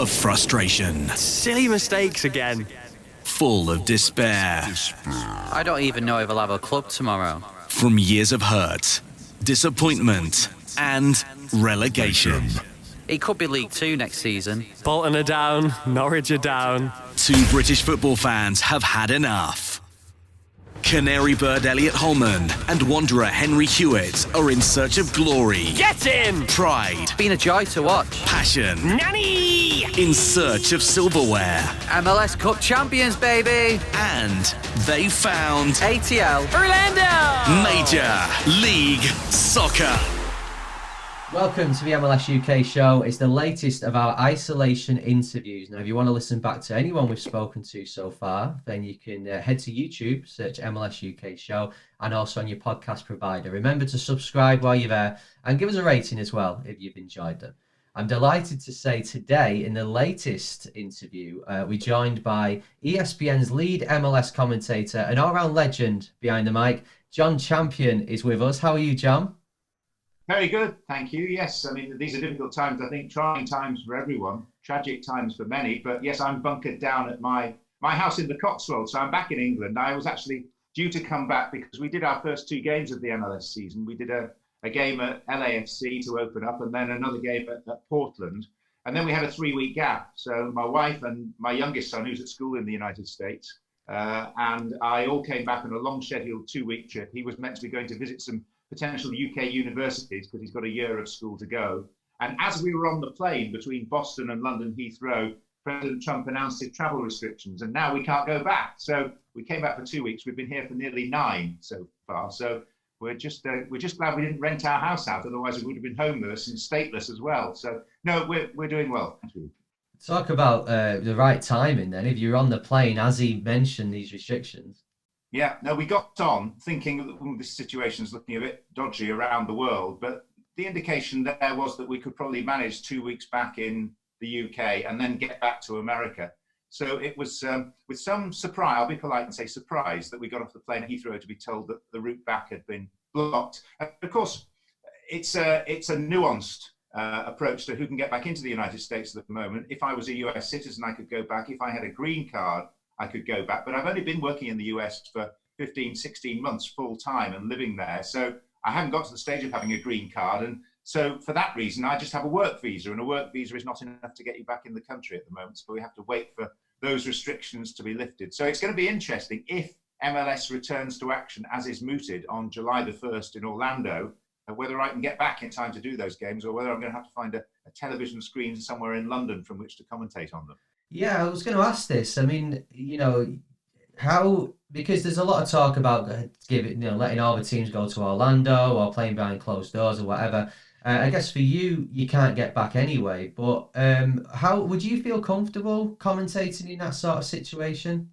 of frustration. Silly mistakes again. Full of despair. I don't even know if I'll have a club tomorrow. From years of hurt, disappointment, and relegation. It could be League Two next season. Bolton are down, Norwich are down. Two British football fans have had enough. Canary bird Elliot Holman and Wanderer Henry Hewitt are in search of glory. Get in! Pride. It's been a joy to watch. Passion. Nanny! In search of silverware. MLS Cup champions, baby! And they found ATL. Orlando! Major League Soccer. Welcome to the MLS UK show. It's the latest of our isolation interviews. Now, if you want to listen back to anyone we've spoken to so far, then you can head to YouTube, search MLS UK show, and also on your podcast provider. Remember to subscribe while you're there and give us a rating as well if you've enjoyed them. I'm delighted to say today, in the latest interview, we're joined by ESPN's lead MLS commentator and all-round legend behind the mic, Jon Champion, is with us. How are you, Jon? Very good, thank you. Yes, I mean, these are difficult times, I think, trying times for everyone, tragic times for many. But yes, I'm bunkered down at my house in the Cotswolds, so I'm back in England. I was actually due to come back because we did our first two games of the MLS season. We did a game at LAFC to open up and then another game at Portland. And then we had a 3-week gap. So my wife and my youngest son, who's at school in the United States, and I all came back on a long scheduled 2-week trip. He was meant to be going to visit some potential UK universities because he's got a year of school to go. And as we were on the plane between Boston and London Heathrow, President Trump announced his travel restrictions, and now we can't go back. So we came back for 2 weeks. We've been here for nearly 9 so far. So we're just glad we didn't rent our house out. Otherwise, we would have been homeless and stateless as well. So no, we're doing well. Thank you. Talk about the right timing then. If you're on the plane, as he mentioned these restrictions. Yeah, no, we got on thinking that this situation is looking a bit dodgy around the world, but the indication there was that we could probably manage 2 weeks back in the UK and then get back to America. So it was with some surprise, I'll be polite and say surprise, that we got off the plane at Heathrow to be told that the route back had been blocked. And of course, it's a nuanced approach to who can get back into the United States at the moment. If I was a US citizen, I could go back. If I had a green card, I could go back, but I've only been working in the US for 15, 16 months full time and living there. So I haven't got to the stage of having a green card. And so for that reason, I just have a work visa, and a work visa is not enough to get you back in the country at the moment. So we have to wait for those restrictions to be lifted. So it's going to be interesting if MLS returns to action as is mooted on July the 1st in Orlando, whether I can get back in time to do those games or whether I'm going to have to find a television screen somewhere in London from which to commentate on them. Yeah, I was going to ask this. I mean, because there's a lot of talk about letting all the teams go to Orlando or playing behind closed doors or whatever. I guess for you can't get back anyway. But how would you feel comfortable commentating in that sort of situation?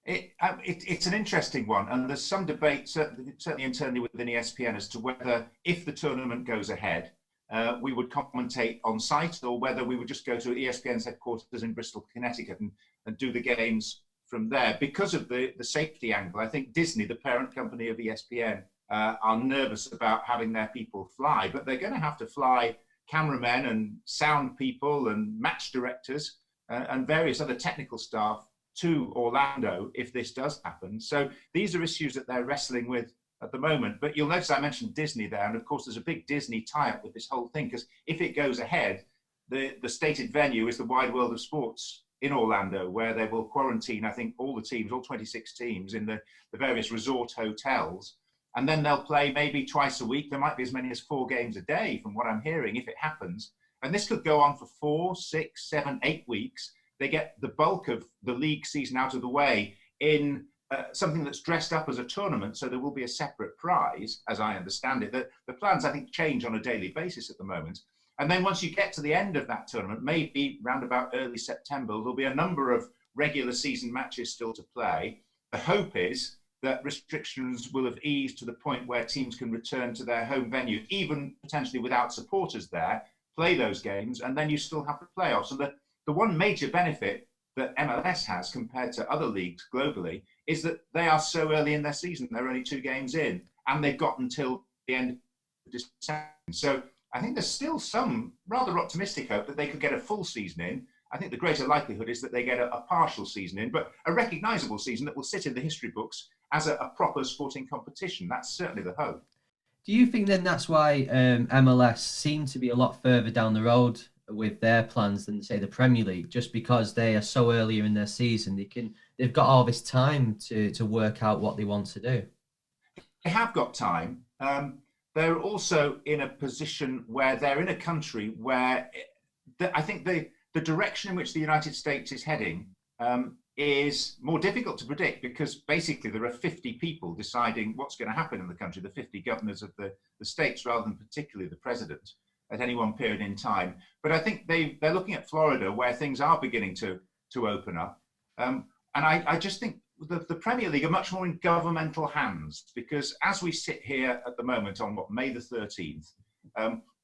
It's an interesting one, and there's some debate, certainly internally within ESPN, as to whether, if the tournament goes ahead, we would commentate on site, or whether we would just go to ESPN's headquarters in Bristol, Connecticut, and do the games from there. Because of the safety angle, I think Disney, the parent company of ESPN, are nervous about having their people fly, but they're going to have to fly cameramen and sound people and match directors and various other technical staff to Orlando if this does happen. So these are issues that they're wrestling with at the moment. But you'll notice I mentioned Disney there, and of course there's a big Disney tie-up with this whole thing, because if it goes ahead, the stated venue is the Wide World of Sports in Orlando, where they will quarantine, I think, all the teams, all 26 teams in the various resort hotels, and then they'll play maybe twice a week. There might be as many as 4 games a day from what I'm hearing, if it happens. And this could go on for 4, 6, 7, 8 weeks. They get the bulk of the league season out of the way in something that's dressed up as a tournament, so there will be a separate prize, as I understand it. The plans, I think, change on a daily basis at the moment. And then once you get to the end of that tournament, maybe round about early September, there'll be a number of regular season matches still to play. The hope is that restrictions will have eased to the point where teams can return to their home venue, even potentially without supporters there, play those games, and then you still have the playoffs. And the one major benefit that MLS has compared to other leagues globally is that they are so early in their season. They're only 2 games in, and they've got until the end of December. So I think there's still some rather optimistic hope that they could get a full season in I think the greater likelihood is that they get a partial season in, but a recognisable season that will sit in the history books as a proper sporting competition. That's certainly the hope. Do you think then that's why MLS seem to be a lot further down the road with their plans than, say, the Premier League, just because they are so earlier in their season? They've got all this time to work out what they want to do. They have got time. They're also in a position where they're in a country where I think the direction in which the United States is heading is more difficult to predict, because basically there are 50 people deciding what's going to happen in the country, the 50 governors of the states, rather than particularly the president at any one period in time. But I think they're looking at Florida, where things are beginning to open up. And I just think the Premier League are much more in governmental hands, because as we sit here at the moment on May the 13th,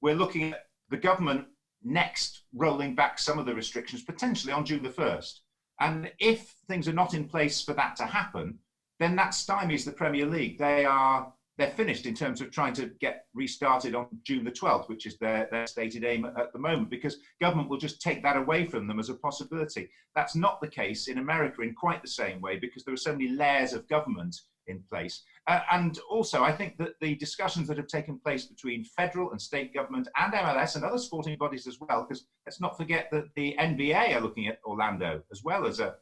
we're looking at the government next rolling back some of the restrictions, potentially on June the 1st. And if things are not in place for that to happen, then that stymies the Premier League. They're finished in terms of trying to get restarted on June the 12th, which is their stated aim at the moment, because government will just take that away from them as a possibility. That's not the case in America in quite the same way, because there are so many layers of government in place. And also, I think that the discussions that have taken place between federal and state government and MLS and other sporting bodies as well, because let's not forget that the NBA are looking at Orlando as well as a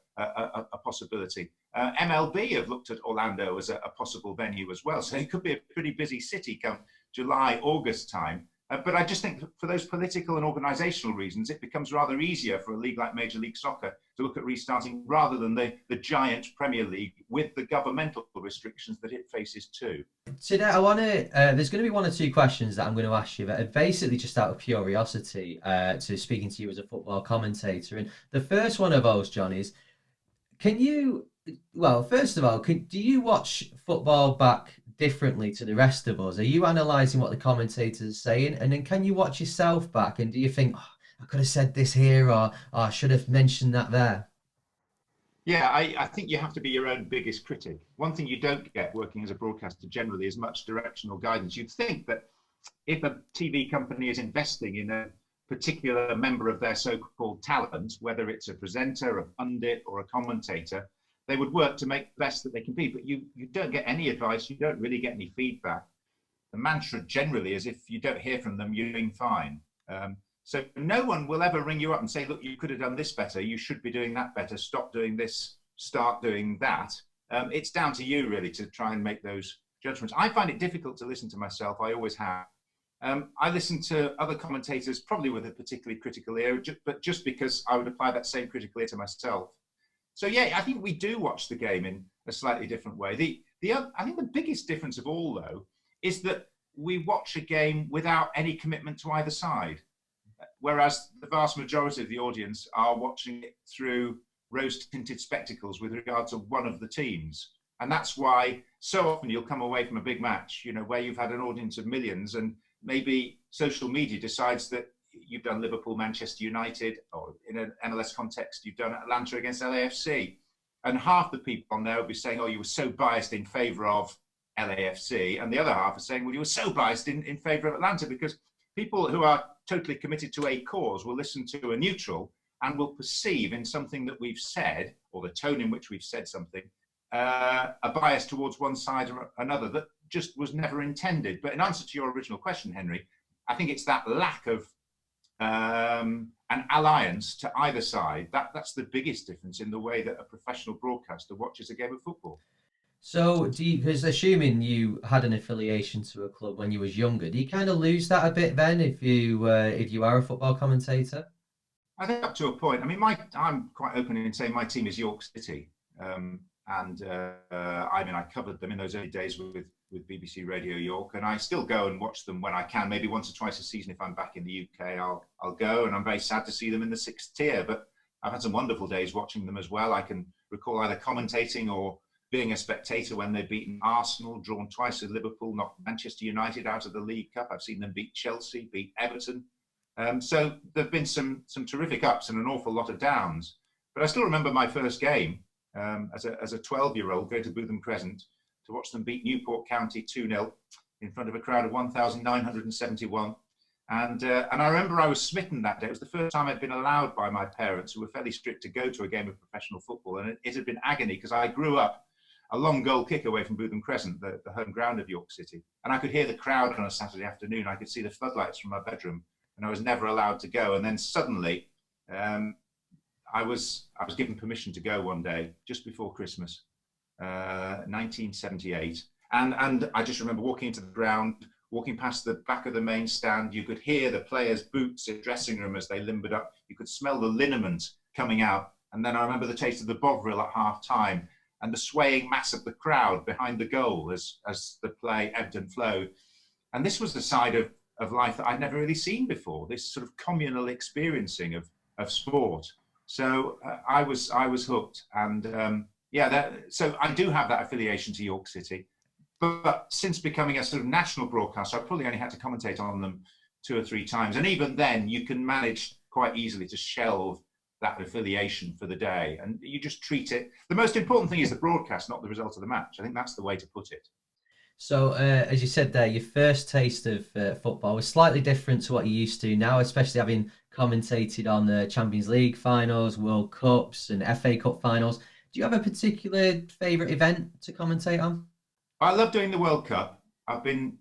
possibility. MLB have looked at Orlando as a possible venue as well. So it could be a pretty busy city come July, August time. But I just think for those political and organisational reasons, it becomes rather easier for a league like Major League Soccer to look at restarting rather than the giant Premier League with the governmental restrictions that it faces too. Today, I want to. There's going to be one or two questions that I'm going to ask you that are basically just out of curiosity to speaking to you as a football commentator. And the first one of those, John, is first of all, do you watch football back differently to the rest of us? Are you analysing what the commentators are saying? And then can you watch yourself back and do you think, I could have said this here, or I should have mentioned that there? Yeah, I think you have to be your own biggest critic. One thing you don't get working as a broadcaster generally is much directional guidance. You'd think that if a TV company is investing in a particular member of their so-called talent, whether it's a presenter, a pundit, or a commentator, they would work to make the best that they can be. But you don't get any advice. You don't really get any feedback. The mantra generally is if you don't hear from them, you're doing fine. So no one will ever ring you up and say, look, you could have done this better. You should be doing that better. Stop doing this. Start doing that. It's down to you, really, to try and make those judgments. I find it difficult to listen to myself. I always have. I listen to other commentators, probably with a particularly critical ear, but just because I would apply that same critical ear to myself. So, yeah, I think we do watch the game in a slightly different way. I think the biggest difference of all, though, is that we watch a game without any commitment to either side, whereas the vast majority of the audience are watching it through rose-tinted spectacles with regard to one of the teams. And that's why so often you'll come away from a big match, where you've had an audience of millions, and maybe social media decides that you've done Liverpool, Manchester United, or in an MLS context, you've done Atlanta against LAFC. And half the people on there will be saying, oh, you were so biased in favour of LAFC. And the other half are saying, well, you were so biased in favour of Atlanta, because people who are totally committed to a cause will listen to a neutral and will perceive in something that we've said, or the tone in which we've said something, a bias towards one side or another that just was never intended. But in answer to your original question, Henry, I think it's that lack of an alliance to either side. That's the biggest difference in the way that a professional broadcaster watches a game of football. So, because assuming you had an affiliation to a club when you was younger, do you kind of lose that a bit then if you are a football commentator? I think up to a point. I mean, I'm quite open in saying my team is York City, and I covered them in those early days with BBC Radio York, and I still go and watch them when I can. Maybe once or twice a season if I'm back in the UK, I'll go, and I'm very sad to see them in the 6th tier. But I've had some wonderful days watching them as well. I can recall either commentating or being a spectator when they've beaten Arsenal, drawn twice with Liverpool, knocked Manchester United out of the League Cup. I've seen them beat Chelsea, beat Everton. So there've been some terrific ups and an awful lot of downs. But I still remember my first game as a 12-year-old going to Bootham Crescent to watch them beat Newport County 2-0 in front of a crowd of 1,971. And I remember I was smitten that day. It was the first time I'd been allowed by my parents, who were fairly strict, to go to a game of professional football. And it had been agony because I grew up a long goal kick away from Bootham Crescent, the home ground of York City. And I could hear the crowd on a Saturday afternoon. I could see the floodlights from my bedroom, and I was never allowed to go. And then suddenly I was given permission to go one day, just before Christmas, 1978. And I just remember walking into the ground, walking past the back of the main stand. You could hear the players' boots in the dressing room as they limbered up. You could smell the liniment coming out. And then I remember the taste of the Bovril at half time and the swaying mass of the crowd behind the goal as the play ebbed and flowed. And this was the side of life that I'd never really seen before, this sort of communal experiencing of sport. So I was hooked. And so I do have that affiliation to York City. But since becoming a sort of national broadcaster, I probably only had to commentate on them 2 or 3 times. And even then, you can manage quite easily to shelve that affiliation for the day. And you just treat it. The most important thing is the broadcast, not the result of the match. I think that's the way to put it. So, as you said there, your first taste of football was slightly different to what you're used to now, especially having commentated on the Champions League finals, World Cups and FA Cup finals. Do you have a particular favourite event to commentate on? I love doing the World Cup. I've been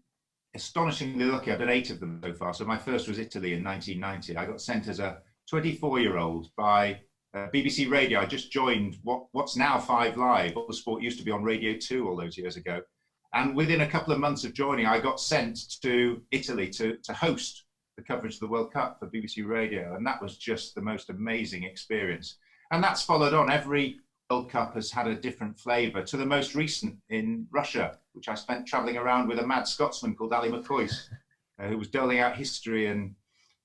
astonishingly lucky. I've done 8 of them so far. So my first was Italy in 1990. I got sent as a 24-year-old by BBC Radio. I just joined what's now 5 Live. All the sport used to be on Radio 2 all those years ago. And within a couple of months of joining, I got sent to Italy to host the coverage of the World Cup for BBC Radio. And that was just the most amazing experience. And that's followed on. Every World Cup has had a different flavour, to the most recent in Russia, which I spent travelling around with a mad Scotsman called Ali McCoyce, who was doling out history and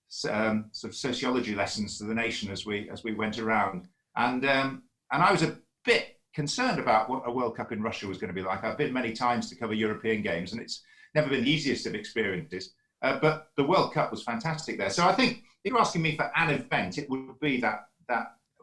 sort of sociology lessons to the nation as we went around. And I was a bit concerned about what a World Cup in Russia was going to be like. I've been many times to cover European games, and it's never been the easiest of experiences. But the World Cup was fantastic there. So I think if you're asking me for an event, it would be that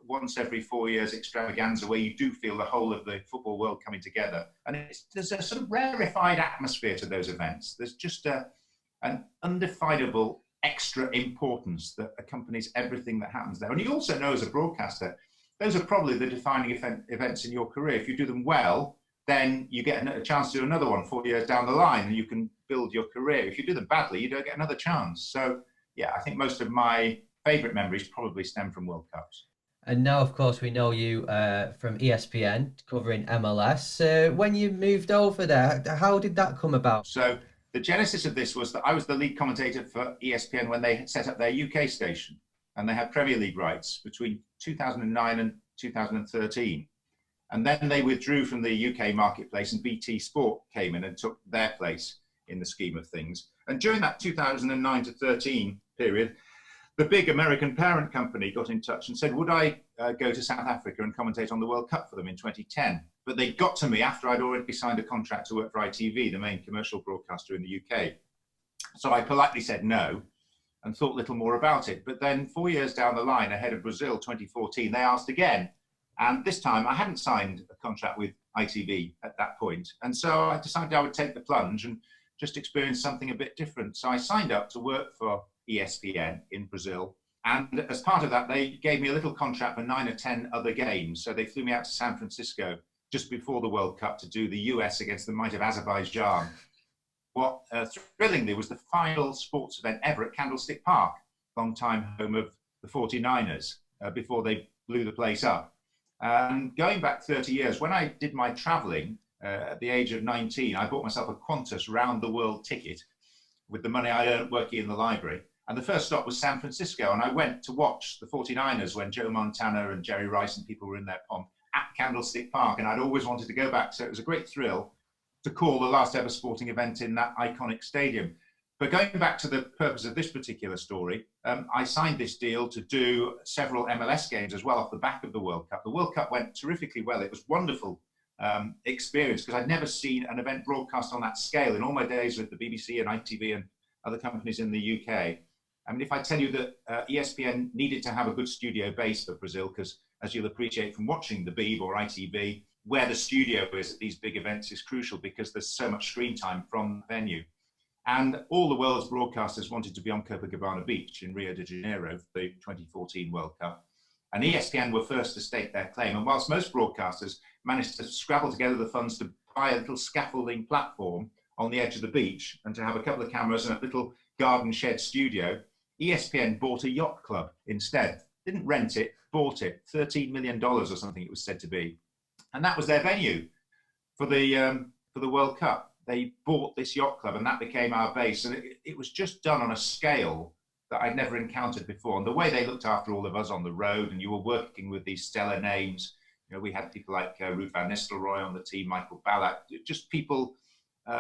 once every 4 years extravaganza where you do feel the whole of the football world coming together. And there's a sort of rarefied atmosphere to those events. There's just an undefinable extra importance that accompanies everything that happens there. And you also know as a broadcaster, those are probably the defining events in your career. If you do them well, then you get a chance to do another one 4 years down the line, and you can build your career. If you do them badly, you don't get another chance. So, yeah, I think most of my favourite memories probably stem from World Cups. And now, of course, we know you from ESPN covering MLS. When you moved over there, how did that come about? So the genesis of this was that I was the lead commentator for ESPN when they set up their UK station, and they had Premier League rights between 2009 and 2013. And then they withdrew from the UK marketplace, and BT Sport came in and took their place in the scheme of things. And during that 2009 to 13 period, the big American parent company got in touch and said, would I go to South Africa and commentate on the World Cup for them in 2010? But they got to me after I'd already signed a contract to work for ITV, the main commercial broadcaster in the UK. So I politely said no and thought little more about it. But then 4 years down the line, ahead of Brazil 2014, they asked again. And this time I hadn't signed a contract with ITV at that point. And so I decided I would take the plunge and just experience something a bit different. So I signed up to work for ESPN in Brazil. And as part of that, they gave me a little contract for 9 or 10 other games. So they flew me out to San Francisco just before the World Cup to do the US against the might of Azerbaijan. What thrillingly was the final sports event ever at Candlestick Park, long-time home of the 49ers, before they blew the place up. And going back 30 years, when I did my traveling at the age of 19, I bought myself a Qantas round-the-world ticket with the money I earned working in the library. And the first stop was San Francisco. And I went to watch the 49ers when Joe Montana and Jerry Rice and people were in their pomp at Candlestick Park. And I'd always wanted to go back. So it was a great thrill to call the last ever sporting event in that iconic stadium. But going back to the purpose of this particular story, I signed this deal to do several MLS games as well off the back of the World Cup. The World Cup went terrifically well. It was wonderful experience because I'd never seen an event broadcast on that scale in all my days with the BBC and ITV and other companies in the UK. I mean, if I tell you that ESPN needed to have a good studio base for Brazil, because as you'll appreciate from watching the Beeb or ITV, where the studio is at these big events is crucial because there's so much screen time from the venue. And all the world's broadcasters wanted to be on Copacabana Beach in Rio de Janeiro for the 2014 World Cup. And ESPN were first to stake their claim. And whilst most broadcasters managed to scrabble together the funds to buy a little scaffolding platform on the edge of the beach and to have a couple of cameras and a little garden shed studio, ESPN bought a yacht club instead. Didn't rent it, bought it, $13 million or something it was said to be. And that was their venue for the World Cup. They bought this yacht club and that became our base. And it was just done on a scale that I'd never encountered before. And the way they looked after all of us on the road, and you were working with these stellar names. You know, we had people like Ruud van Nistelrooy on the team, Michael Ballack, just people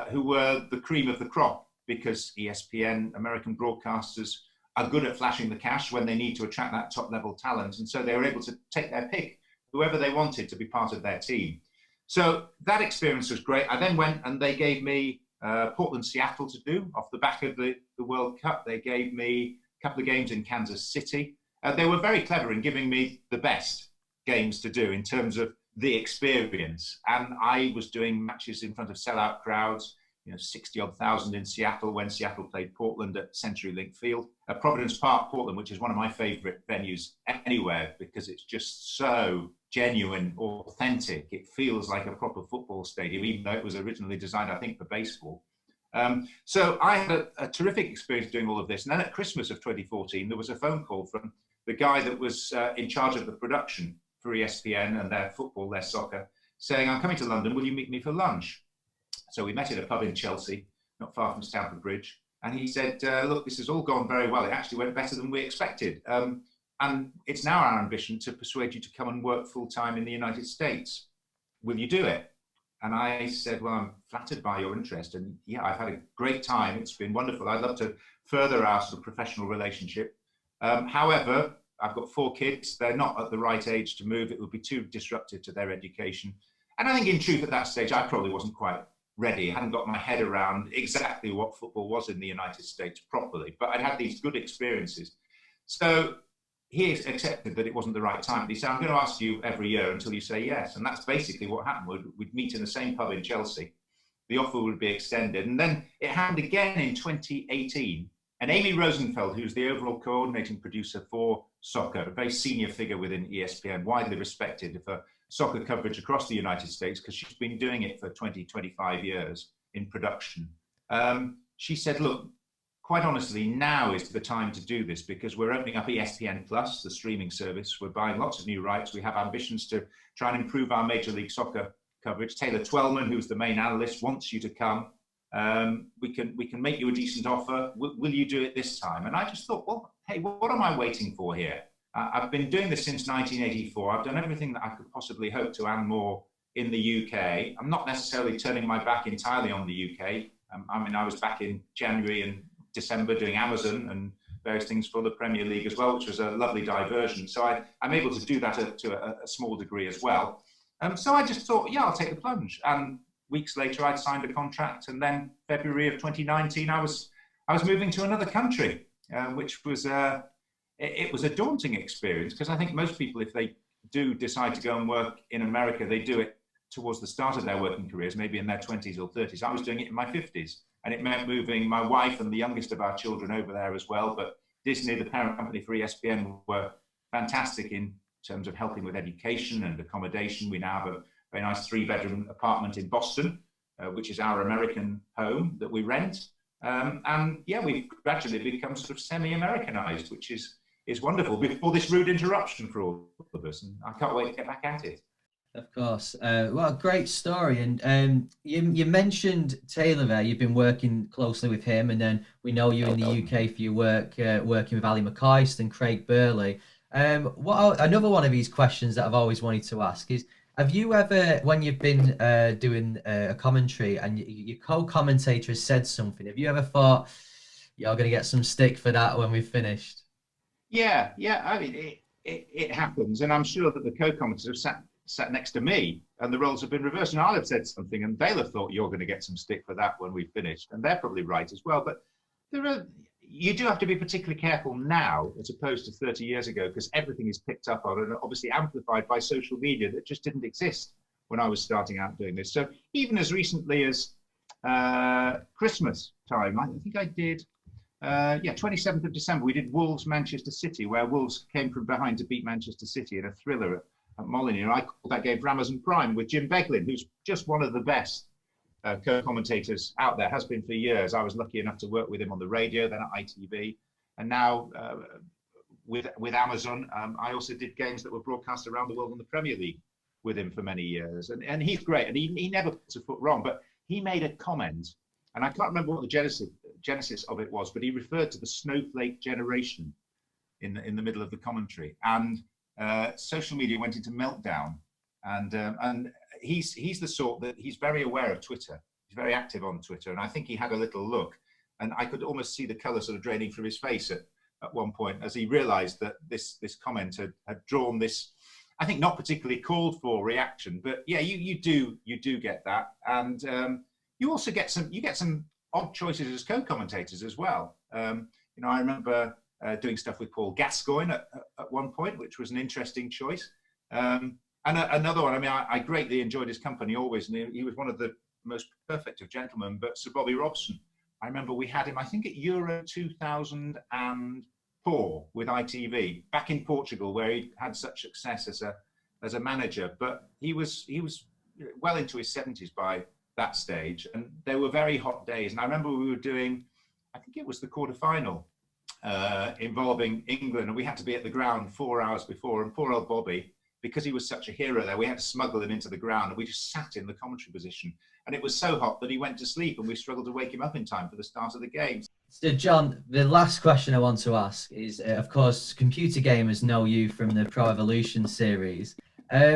who were the cream of the crop, because ESPN, American broadcasters, are good at flashing the cash when they need to attract that top level talent. And so they were able to take their pick, whoever they wanted to be part of their team. So that experience was great. I then went and they gave me Portland, Seattle to do off the back of the World Cup. They gave me a couple of games in Kansas City. They were very clever in giving me the best games to do in terms of the experience. And I was doing matches in front of sellout crowds, 60-odd thousand in Seattle when Seattle played Portland at CenturyLink Field. Providence Park, Portland, which is one of my favorite venues anywhere because it's just so genuine, authentic. It feels like a proper football stadium, even though it was originally designed, I think, for baseball. So I had a terrific experience doing all of this. And then at Christmas of 2014, there was a phone call from the guy that was in charge of the production for ESPN and their football, their soccer, saying, "I'm coming to London, will you meet me for lunch?" So we met at a pub in Chelsea, not far from Stamford Bridge. And he said, look, this has all gone very well. It actually went better than we expected. And it's now our ambition to persuade you to come and work full-time in the United States. Will you do it? And I said, well, I'm flattered by your interest. And yeah, I've had a great time. It's been wonderful. I'd love to further our sort of professional relationship. However, I've got 4 kids. They're not at the right age to move. It would be too disruptive to their education. And I think in truth, at that stage, I probably wasn't quite ready. I hadn't got my head around exactly what football was in the United States properly, but I'd had these good experiences. So he accepted that it wasn't the right time. He said, I'm going to ask you every year until you say yes. And that's basically what happened. We'd meet in the same pub in Chelsea. The offer would be extended. And then it happened again in 2018. And Amy Rosenfeld, who's the overall coordinating producer for soccer, a very senior figure within ESPN, widely respected for soccer coverage across the United States, because she's been doing it for 20, 25 years in production. She said, look, quite honestly, now is the time to do this because we're opening up ESPN Plus, the streaming service. We're buying lots of new rights. We have ambitions to try and improve our Major League Soccer coverage. Taylor Twellman, who's the main analyst, wants you to come. We can make you a decent offer. Will you do it this time? And I just thought, well, hey, what am I waiting for here? I've been doing this since 1984. I've done everything that I could possibly hope to and more in the UK. I'm not necessarily turning my back entirely on the UK. I was back in January and December doing Amazon and various things for the Premier League as well, which was a lovely diversion. So I'm able to do that to a small degree as well. So I just thought, yeah, I'll take the plunge. And weeks later, I'd signed a contract. And then February of 2019, I was moving to another country, which was... It was a daunting experience because I think most people, if they do decide to go and work in America, they do it towards the start of their working careers, maybe in their 20s or 30s. I was doing it in my 50s, and it meant moving my wife and the youngest of our children over there as well. But Disney, the parent company for ESPN, were fantastic in terms of helping with education and accommodation. We now have a very nice 3-bedroom apartment in Boston, which is our American home that we rent. And yeah, we've gradually become sort of semi-Americanized, which is wonderful before this rude interruption for all of us. And I can't wait to get back at it. Of course. Well, great story. And you mentioned Taylor there. You've been working closely with him, and then we know you in the UK for your work working with Ali McCoist and Craig Burley. Another one of these questions that I've always wanted to ask is, have you ever, when you've been doing a commentary and your co-commentator has said something, have you ever thought, you're going to get some stick for that when we've finished? Yeah. I mean, it happens, and I'm sure that the co-commentators have sat next to me, and the roles have been reversed. And I'll have said something, and they'll have thought you're going to get some stick for that when we've finished, and they're probably right as well. But you do have to be particularly careful now, as opposed to 30 years ago, because everything is picked up on and obviously amplified by social media that just didn't exist when I was starting out doing this. So even as recently as Christmas time. I think I did. 27th of December. We did Wolves Manchester City, where Wolves came from behind to beat Manchester City in a thriller at Molineux. I called that game for Amazon Prime with Jim Beglin, who's just one of the best co-commentators out there, has been for years. I was lucky enough to work with him on the radio, then at ITV, and now with Amazon. I also did games that were broadcast around the world on the Premier League with him for many years, and he's great, and he never puts a foot wrong. But he made a comment, and I can't remember what the genesis of it was, but he referred to the snowflake generation in the middle of the commentary, and social media went into meltdown, and he's the sort that he's very aware of Twitter. He's very active on Twitter, and I think he had a little look, and I could almost see the colour sort of draining from his face at one point as he realised that this comment had drawn this, I think, not particularly called for reaction. But yeah, you do get that, and you also get some odd choices as co-commentators as well. I remember doing stuff with Paul Gascoigne at one point, which was an interesting choice. And another one, I mean, I greatly enjoyed his company always, and he was one of the most perfect of gentlemen. But Sir Bobby Robson, I remember we had him, I think, at Euro 2004 with ITV back in Portugal, where he had such success as a manager. But he was well into his 70s by that stage, and there were very hot days. And I remember we were doing, I think it was the quarterfinal involving England, and we had to be at the ground 4 hours before. And poor old Bobby, because he was such a hero there, we had to smuggle him into the ground, and we just sat in the commentary position. And it was so hot that he went to sleep, and we struggled to wake him up in time for the start of the game. So, John, the last question I want to ask is, of course, computer gamers know you from the Pro Evolution series.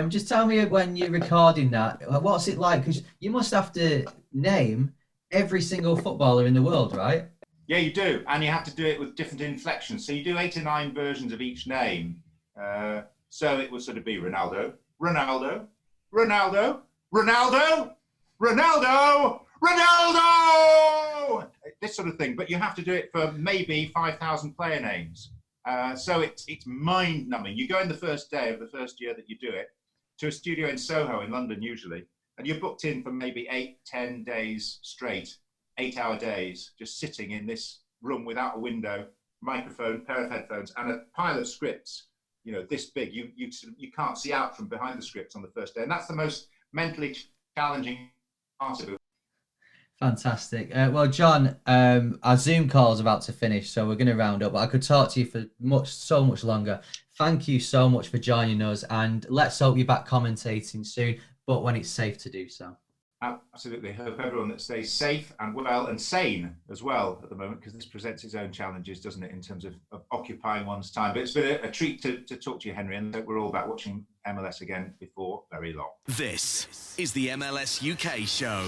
Just tell me, when you're recording that, what's it like? Because you must have to name every single footballer in the world, right? Yeah, you do. And you have to do it with different inflections. So you do 8 or 9 versions of each name. So it would sort of be Ronaldo, Ronaldo, Ronaldo, Ronaldo, Ronaldo, Ronaldo! This sort of thing. But you have to do it for maybe 5,000 player names. So it's mind-numbing. You go in the first day of the first year that you do it to a studio in Soho in London usually, and you're booked in for maybe 8-10 days straight, 8-hour days, just sitting in this room without a window, microphone, pair of headphones, and a pile of scripts, this big. You can't see out from behind the scripts on the first day, and that's the most mentally challenging part of it. Fantastic. Well, John, our Zoom call is about to finish, so we're going to round up. But I could talk to you for so much longer. Thank you so much for joining us, and let's hope you're back commentating soon, but when it's safe to do so. Absolutely. Hope everyone that stays safe and well and sane as well at the moment, because this presents its own challenges, doesn't it, in terms of occupying one's time. But it's been a treat to talk to you, Henry, and we're all back watching MLS again before very long. This is the MLS UK show.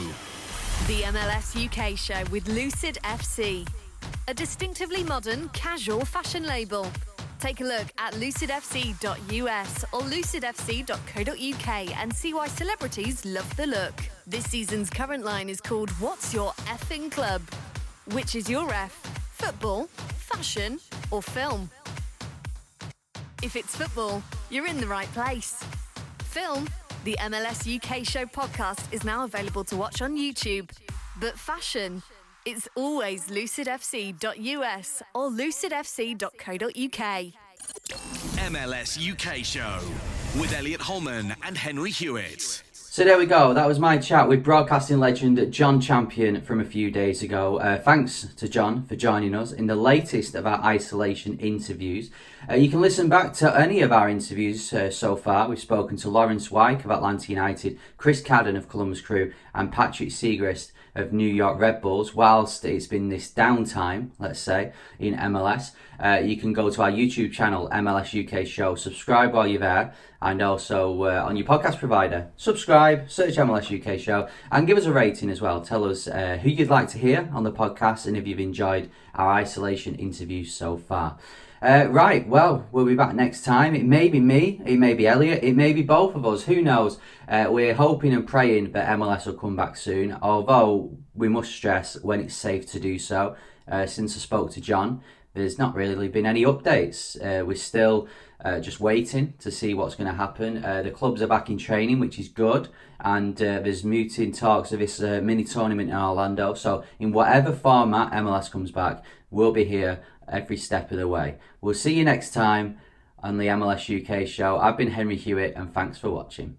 The MLS UK show with Lucid FC, a distinctively modern, casual fashion label. Take a look at lucidfc.us or lucidfc.co.uk and see why celebrities love the look. This season's current line is called What's Your Effing Club? Which is your F? Football, fashion, or film? If it's football, you're in the right place. Film? The MLS UK show podcast is now available to watch on YouTube. But fashion? It's always lucidfc.us or lucidfc.co.uk. MLS UK show with Elliot Holman and Henry Hewitt. So there we go. That was my chat with broadcasting legend Jon Champion from a few days ago. Thanks to Jon for joining us in the latest of our isolation interviews. You can listen back to any of our interviews so far. We've spoken to Lawrence Wyke of Atlanta United, Chris Cadden of Columbus Crew, and Patrick Segrist of New York Red Bulls. Whilst it's been this downtime, let's say, in MLS, you can go to our YouTube channel, MLS UK Show, subscribe while you're there, and also on your podcast provider, subscribe, search MLS UK Show, and give us a rating as well. Tell us who you'd like to hear on the podcast and if you've enjoyed our isolation interviews so far. Right, well, we'll be back next time. It may be me, it may be Elliot, it may be both of us, who knows. We're hoping and praying that MLS will come back soon, although we must stress when it's safe to do so. Since I spoke to Jon, there's not really been any updates. We're still just waiting to see what's going to happen. The clubs are back in training, which is good, and there's mooting talks of this mini tournament in Orlando. So in whatever format MLS comes back, we'll be here every step of the way. We'll see you next time on the MLS UK show. I've been Henry Hewitt, and thanks for watching.